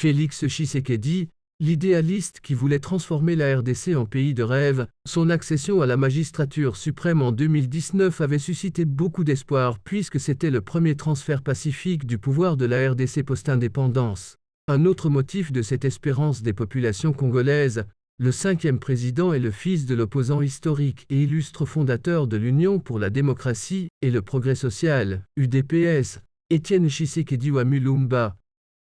Félix Tshisekedi, l'idéaliste qui voulait transformer la RDC en pays de rêve, son accession à la magistrature suprême en 2019 avait suscité beaucoup d'espoir puisque c'était le premier transfert pacifique du pouvoir de la RDC post-indépendance. Un autre motif de cette espérance des populations congolaises, le 5e président est le fils de l'opposant historique et illustre fondateur de l'Union pour la démocratie et le progrès social, UDPS, Étienne Tshisekedi Wamulumba.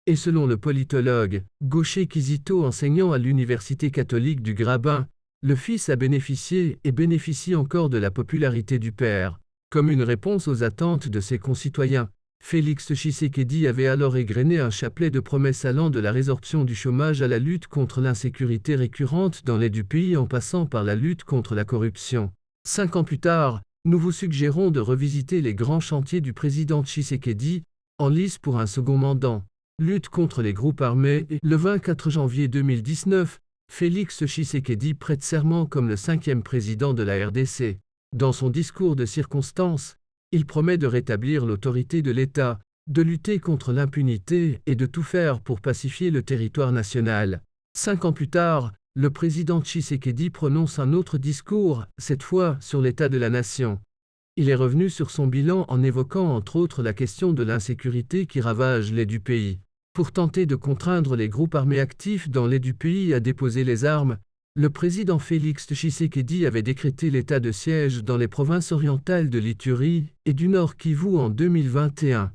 Et selon le politologue Gaucher Kizito enseignant à l'Université catholique du Graben, le fils a bénéficié et bénéficie encore de la popularité du père. Comme une réponse aux attentes de ses concitoyens, Félix Tshisekedi avait alors égrené un chapelet de promesses allant de la résorption du chômage à la lutte contre l'insécurité récurrente dans l'aide du pays en passant par la lutte contre la corruption. 5 ans plus tard, nous vous suggérons de revisiter les grands chantiers du président Tshisekedi, en lice pour un second mandat. Lutte contre les groupes armés. Le 24 janvier 2019, Félix Tshisekedi prête serment comme le 5e président de la RDC. Dans son discours de circonstance, il promet de rétablir l'autorité de l'État, de lutter contre l'impunité et de tout faire pour pacifier le territoire national. 5 ans plus tard, le président Tshisekedi prononce un autre discours, cette fois sur l'état de la nation. Il est revenu sur son bilan en évoquant entre autres la question de l'insécurité qui ravage l'aide du pays. Pour tenter de contraindre les groupes armés actifs dans l'aide du pays à déposer les armes, le président Félix Tshisekedi avait décrété l'état de siège dans les provinces orientales de l'Ituri et du Nord Kivu en 2021.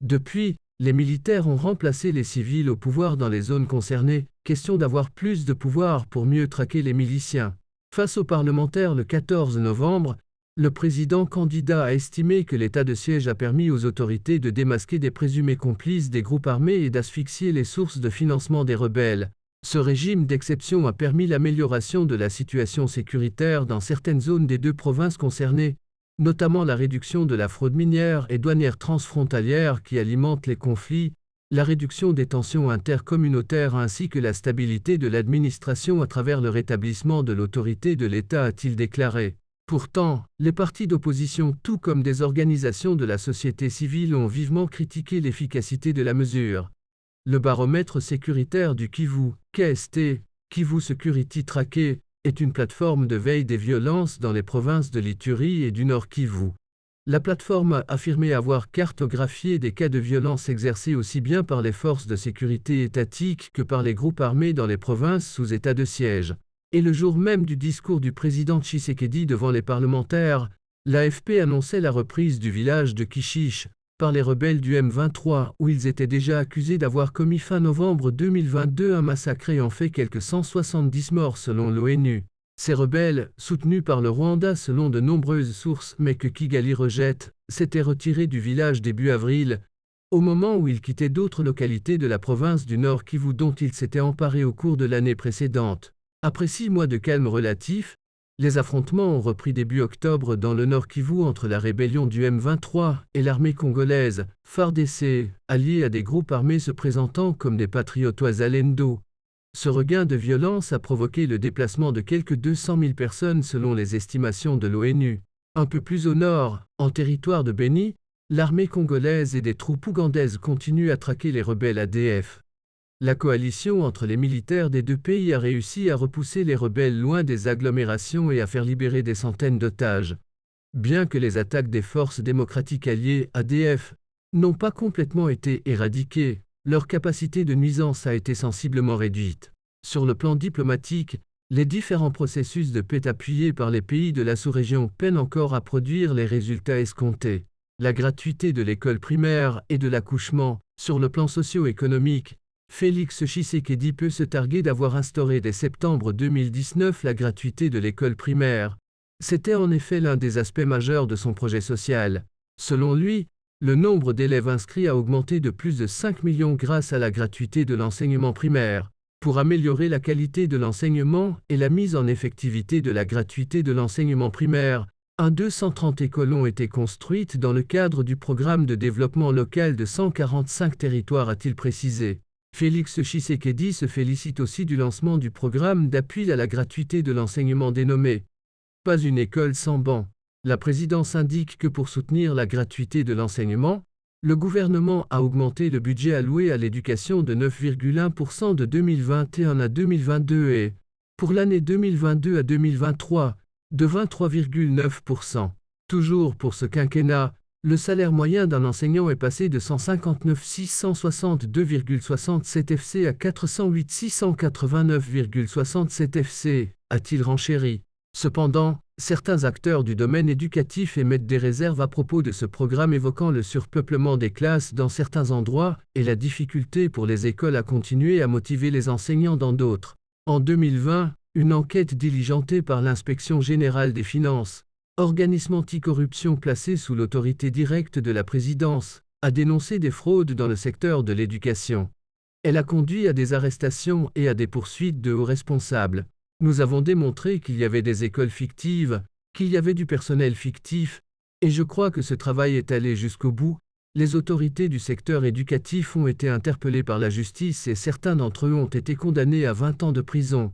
Depuis, les militaires ont remplacé les civils au pouvoir dans les zones concernées, question d'avoir plus de pouvoir pour mieux traquer les miliciens. Face aux parlementaires le 14 novembre, le président candidat a estimé que l'état de siège a permis aux autorités de démasquer des présumés complices des groupes armés et d'asphyxier les sources de financement des rebelles. Ce régime d'exception a permis l'amélioration de la situation sécuritaire dans certaines zones des 2 provinces concernées, notamment la réduction de la fraude minière et douanière transfrontalière qui alimente les conflits, la réduction des tensions intercommunautaires ainsi que la stabilité de l'administration à travers le rétablissement de l'autorité de l'État, a-t-il déclaré. Pourtant, les partis d'opposition tout comme des organisations de la société civile ont vivement critiqué l'efficacité de la mesure. Le baromètre sécuritaire du Kivu, KST, Kivu Security Tracker, est une plateforme de veille des violences dans les provinces de l'Ituri et du Nord Kivu. La plateforme a affirmé avoir cartographié des cas de violence exercés aussi bien par les forces de sécurité étatiques que par les groupes armés dans les provinces sous état de siège. Et le jour même du discours du président Tshisekedi devant les parlementaires, l'AFP annonçait la reprise du village de Kishish par les rebelles du M23 où ils étaient déjà accusés d'avoir commis fin novembre 2022 un massacre ayant fait quelques 170 morts selon l'ONU. Ces rebelles, soutenus par le Rwanda selon de nombreuses sources mais que Kigali rejette, s'étaient retirés du village début avril, au moment où ils quittaient d'autres localités de la province du Nord Kivu dont ils s'étaient emparés au cours de l'année précédente. Après 6 mois de calme relatif, les affrontements ont repris début octobre dans le Nord Kivu entre la rébellion du M23 et l'armée congolaise, FARDC, alliée à des groupes armés se présentant comme des patriotes Wazalendo. Ce regain de violence a provoqué le déplacement de quelques 200 000 personnes selon les estimations de l'ONU. Un peu plus au nord, en territoire de Beni, l'armée congolaise et des troupes ougandaises continuent à traquer les rebelles ADF. La coalition entre les militaires des 2 pays a réussi à repousser les rebelles loin des agglomérations et à faire libérer des centaines d'otages. Bien que les attaques des forces démocratiques alliées ADF n'ont pas complètement été éradiquées, leur capacité de nuisance a été sensiblement réduite. Sur le plan diplomatique, les différents processus de paix appuyés par les pays de la sous-région peinent encore à produire les résultats escomptés. La gratuité de l'école primaire et de l'accouchement, sur le plan socio-économique, Félix Tshisekedi peut se targuer d'avoir instauré dès septembre 2019 la gratuité de l'école primaire. C'était en effet l'un des aspects majeurs de son projet social. Selon lui, le nombre d'élèves inscrits a augmenté de plus de 5 millions grâce à la gratuité de l'enseignement primaire. Pour améliorer la qualité de l'enseignement et la mise en effectivité de la gratuité de l'enseignement primaire, 230 écoles ont été construites dans le cadre du programme de développement local de 145 territoires, a-t-il précisé. Félix Tshisekedi se félicite aussi du lancement du programme d'appui à la gratuité de l'enseignement dénommé « Pas une école sans banc ». La présidence indique que pour soutenir la gratuité de l'enseignement, Le gouvernement a augmenté le budget alloué à l'éducation de 9,1% de 2021 à 2022 et, pour l'année 2022 à 2023, de 23,9%. Toujours pour ce quinquennat, le salaire moyen d'un enseignant est passé de 159 662,67 FC à 408 689,67 FC, a-t-il renchéri. Cependant, certains acteurs du domaine éducatif émettent des réserves à propos de ce programme évoquant le surpeuplement des classes dans certains endroits et la difficulté pour les écoles à continuer à motiver les enseignants dans d'autres. En 2020, une enquête diligentée par l'Inspection générale des finances, organisme anticorruption placé sous l'autorité directe de la présidence, a dénoncé des fraudes dans le secteur de l'éducation. Elle a conduit à des arrestations et à des poursuites de hauts responsables. Nous avons démontré qu'il y avait des écoles fictives, qu'il y avait du personnel fictif, et je crois que ce travail est allé jusqu'au bout. Les autorités du secteur éducatif ont été interpellées par la justice et certains d'entre eux ont été condamnés à 20 ans de prison.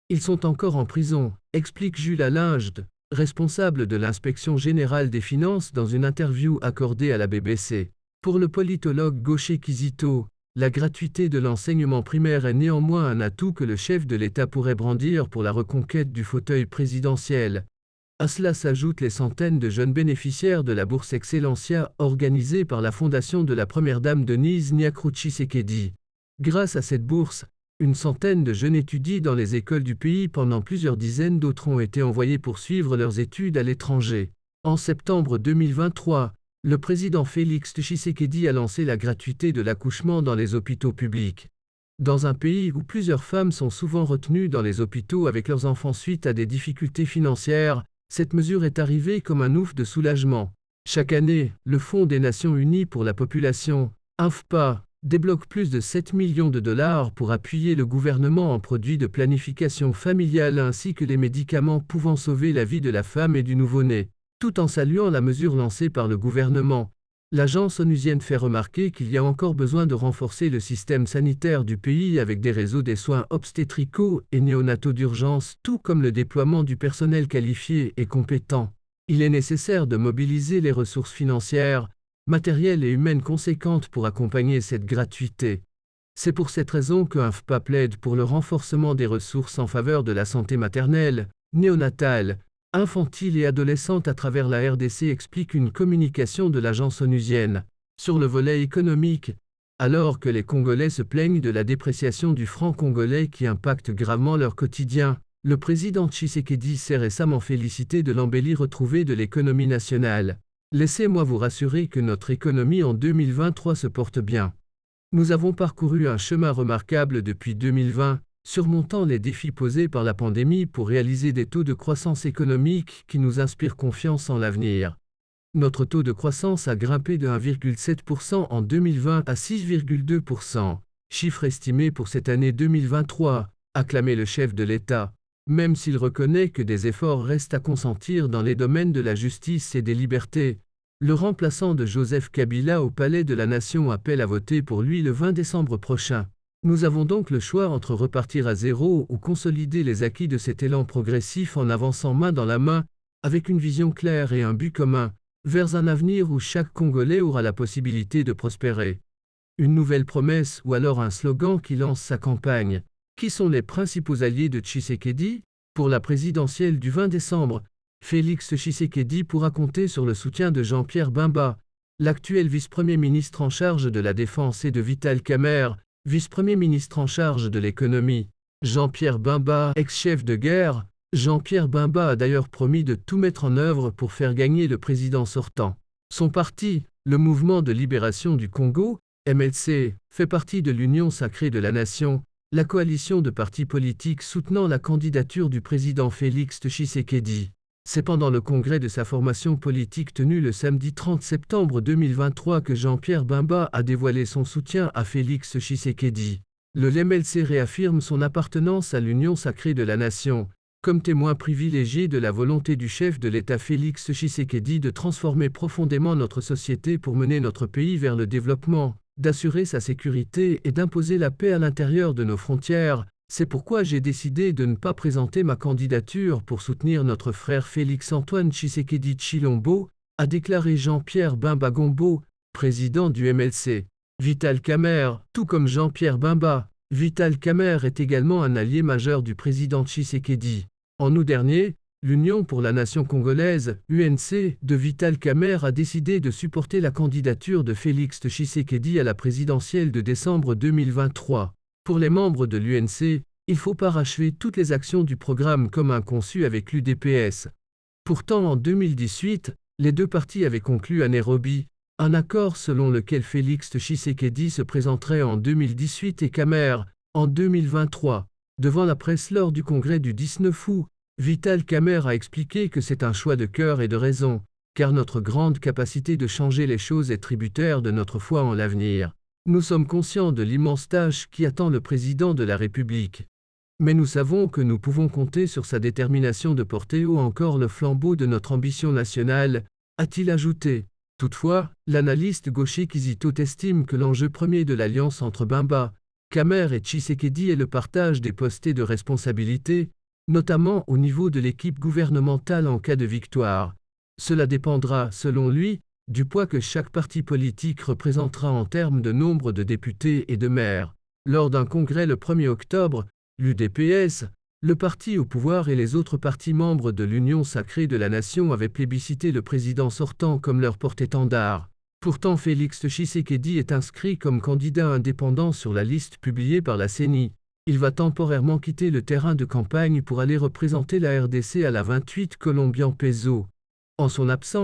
Ils sont encore en prison, explique Jules Allinged, responsable de l'Inspection générale des finances dans une interview accordée à la BBC. Pour le politologue Gaucher Kizito, la gratuité de l'enseignement primaire est néanmoins un atout que le chef de l'État pourrait brandir pour la reconquête du fauteuil présidentiel. À cela s'ajoutent les centaines de jeunes bénéficiaires de la bourse Excellencia organisée par la fondation de la première dame Denise Nyakrouchi-Sekedi. Grâce à cette bourse, une centaine de jeunes étudient dans les écoles du pays pendant plusieurs dizaines d'autres ont été envoyés poursuivre leurs études à l'étranger. En septembre 2023, le président Félix Tshisekedi a lancé la gratuité de l'accouchement dans les hôpitaux publics. Dans un pays où plusieurs femmes sont souvent retenues dans les hôpitaux avec leurs enfants suite à des difficultés financières, cette mesure est arrivée comme un ouf de soulagement. Chaque année, le Fonds des Nations Unies pour la population, INFPA, débloque plus de 7 millions de dollars pour appuyer le gouvernement en produits de planification familiale ainsi que les médicaments pouvant sauver la vie de la femme et du nouveau-né. Tout en saluant la mesure lancée par le gouvernement, l'agence onusienne fait remarquer qu'il y a encore besoin de renforcer le système sanitaire du pays avec des réseaux des soins obstétricaux et néonataux d'urgence, tout comme le déploiement du personnel qualifié et compétent. Il est nécessaire de mobiliser les ressources financières, matérielles et humaines conséquentes pour accompagner cette gratuité. C'est pour cette raison que INFPA plaide pour le renforcement des ressources en faveur de la santé maternelle, néonatale, infantile et adolescente à travers la RDC, explique une communication de l'agence onusienne. Sur le volet économique, alors que les Congolais se plaignent de la dépréciation du franc congolais qui impacte gravement leur quotidien, le président Tshisekedi s'est récemment félicité de l'embellie retrouvée de l'économie nationale. Laissez-moi vous rassurer que notre économie en 2023 se porte bien. Nous avons parcouru un chemin remarquable depuis 2020, surmontant les défis posés par la pandémie pour réaliser des taux de croissance économique qui nous inspirent confiance en l'avenir. Notre taux de croissance a grimpé de 1,7% en 2020 à 6,2%, chiffre estimé pour cette année 2023, a clamé le chef de l'État. Même s'il reconnaît que des efforts restent à consentir dans les domaines de la justice et des libertés, le remplaçant de Joseph Kabila au Palais de la Nation appelle à voter pour lui le 20 décembre prochain. Nous avons donc le choix entre repartir à zéro ou consolider les acquis de cet élan progressif en avançant main dans la main, avec une vision claire et un but commun, vers un avenir où chaque Congolais aura la possibilité de prospérer. Une nouvelle promesse ou alors un slogan qui lance sa campagne. Qui sont les principaux alliés de Tshisekedi? Pour la présidentielle du 20 décembre, Félix Tshisekedi pourra compter sur le soutien de Jean-Pierre Bemba, l'actuel vice-premier ministre en charge de la Défense, et de Vital Kamerhe, vice-premier ministre en charge de l'économie. Jean-Pierre Bemba, ex-chef de guerre, Jean-Pierre Bemba a d'ailleurs promis de tout mettre en œuvre pour faire gagner le président sortant. Son parti, le Mouvement de libération du Congo, MLC, fait partie de l'Union sacrée de la nation, la coalition de partis politiques soutenant la candidature du président Félix Tshisekedi. C'est pendant le congrès de sa formation politique tenu le samedi 30 septembre 2023 que Jean-Pierre Bemba a dévoilé son soutien à Félix Tshisekedi. Le MLC réaffirme son appartenance à l'Union sacrée de la nation, comme témoin privilégié de la volonté du chef de l'État Félix Tshisekedi de transformer profondément notre société pour mener notre pays vers le développement, d'assurer sa sécurité et d'imposer la paix à l'intérieur de nos frontières. C'est pourquoi j'ai décidé de ne pas présenter ma candidature pour soutenir notre frère Félix-Antoine Tshisekedi Tshilombo, a déclaré Jean-Pierre Bemba Gombo, président du MLC. Vital Kamerhe, tout comme Jean-Pierre Bemba, Vital Kamerhe est également un allié majeur du président Tshisekedi. En août dernier, l'Union pour la nation congolaise, UNC, de Vital Kamerhe a décidé de supporter la candidature de Félix Tshisekedi à la présidentielle de décembre 2023. Pour les membres de l'UNC, il faut parachever toutes les actions du programme commun conçu avec l'UDPS. Pourtant, en 2018, les deux partis avaient conclu à Nairobi un accord selon lequel Félix Tshisekedi se présenterait en 2018 et Kamerhe en 2023. Devant la presse lors du congrès du 19 août, Vital Kamerhe a expliqué que c'est un choix de cœur et de raison, car notre grande capacité de changer les choses est tributaire de notre foi en l'avenir. Nous sommes conscients de l'immense tâche qui attend le président de la République. Mais nous savons que nous pouvons compter sur sa détermination de porter haut encore le flambeau de notre ambition nationale, a-t-il ajouté. Toutefois, l'analyste gaucher Kizito estime que l'enjeu premier de l'alliance entre Bemba, Kamerhe et Tshisekedi est le partage des postes de responsabilité, notamment au niveau de l'équipe gouvernementale en cas de victoire. Cela dépendra, selon lui, du poids que chaque parti politique représentera en termes de nombre de députés et de maires. Lors d'un congrès le 1er octobre, l'UDPS, le parti au pouvoir et les autres partis membres de l'Union sacrée de la nation avaient plébiscité le président sortant comme leur porte-étendard. Pourtant, Félix Tshisekedi est inscrit comme candidat indépendant sur la liste publiée par la CENI. Il va temporairement quitter le terrain de campagne pour aller représenter la RDC à la 28 Colombian Peso. En son absence,